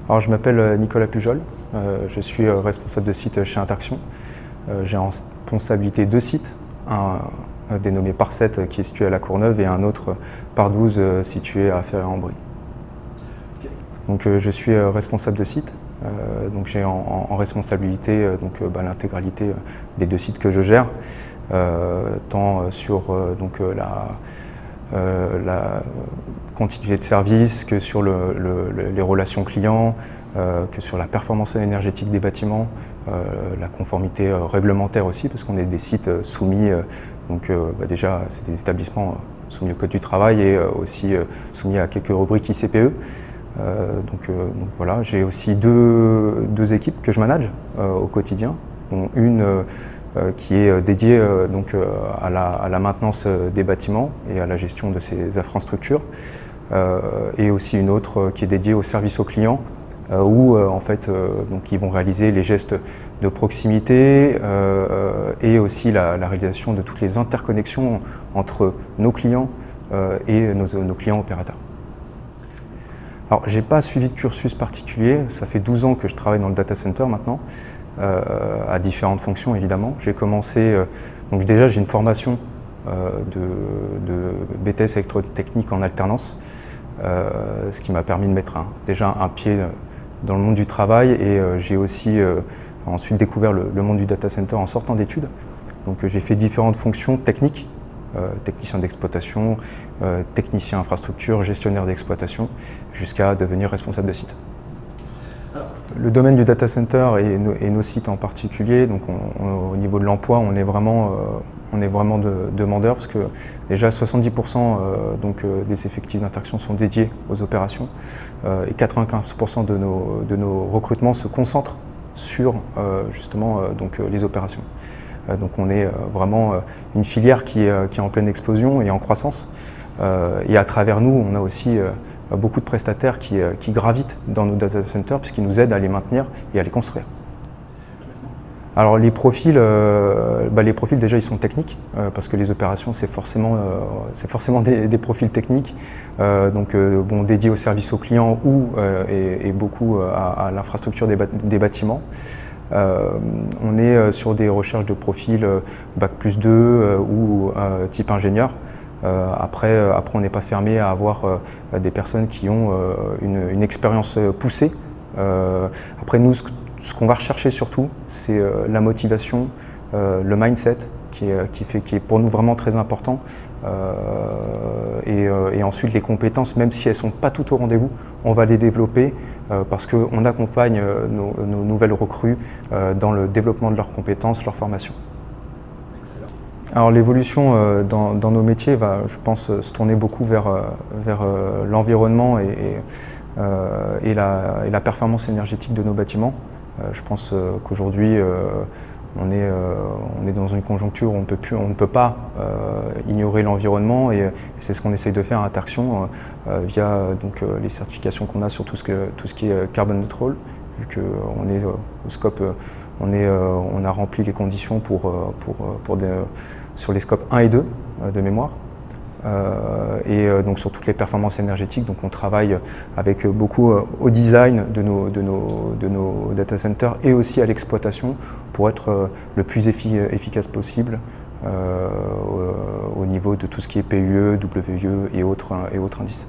Alors, je m'appelle Nicolas Pujol, je suis responsable de site chez Interxion. J'ai en responsabilité 2 sites, un dénommé Par 7 qui est situé à La Courneuve et un autre Par 12 situé à Ferré-en-Brie. Donc, je suis responsable de site, donc j'ai en responsabilité l'intégralité des 2 sites que je gère, tant sur la continuité de service que sur les relations clients, que sur la performance énergétique des bâtiments, la conformité réglementaire aussi, parce qu'on est des sites soumis, déjà c'est des établissements soumis au Code du travail et aussi soumis à quelques rubriques ICPE. Donc voilà, j'ai aussi deux équipes que je manage au quotidien, dont une qui est dédiée à la maintenance des bâtiments et à la gestion de ces infrastructures, et aussi une autre qui est dédiée au service aux clients, où ils vont réaliser les gestes de proximité et aussi la réalisation de toutes les interconnexions entre nos clients et nos clients opérateurs. Alors, je n'ai pas suivi de cursus particulier, ça fait 12 ans que je travaille dans le data center maintenant, à différentes fonctions évidemment. J'ai commencé, donc déjà j'ai une formation de BTS électrotechnique en alternance, ce qui m'a permis de mettre déjà un pied dans le monde du travail, et j'ai aussi ensuite découvert le monde du data center en sortant d'études. Donc j'ai fait différentes fonctions techniques, technicien d'exploitation, technicien infrastructure, gestionnaire d'exploitation, jusqu'à devenir responsable de site. Le domaine du data center et nos sites en particulier, donc au niveau de l'emploi, on est vraiment demandeur, parce que déjà 70% des effectifs d'Interxion sont dédiés aux opérations, et 95% de nos recrutements se concentrent sur les opérations. Donc on est vraiment une filière qui est en pleine explosion et en croissance. Et à travers nous, on a aussi beaucoup de prestataires qui gravitent dans nos data centers, puisqu'ils nous aident à les maintenir et à les construire. Alors les profils déjà ils sont techniques, parce que les opérations c'est forcément des profils techniques, dédiés au service aux clients et beaucoup à l'infrastructure des bâtiments. On est sur des recherches de profils Bac+2 ou type ingénieur. Après, on n'est pas fermé à avoir des personnes qui ont une expérience poussée. Après, nous, ce qu'on va rechercher surtout, c'est la motivation, le mindset, qui est pour nous vraiment très important. Et ensuite, les compétences, même si elles ne sont pas toutes au rendez-vous, on va les développer parce qu'on accompagne nos nouvelles recrues dans le développement de leurs compétences, leur formation. Excellent. Alors l'évolution dans nos métiers va, je pense, se tourner beaucoup vers l'environnement et la performance énergétique de nos bâtiments. Je pense qu'aujourd'hui, on est dans une conjoncture où on ne peut pas ignorer l'environnement, et c'est ce qu'on essaye de faire à Interxion via les certifications qu'on a sur tout ce qui est carbon neutral, vu qu'on est au scope, on a rempli les conditions sur les scopes 1 et 2 de mémoire. Donc sur toutes les performances énergétiques, donc on travaille avec beaucoup au design de nos data centers et aussi à l'exploitation pour être le plus efficace possible au niveau de tout ce qui est PUE, WUE et autres indices.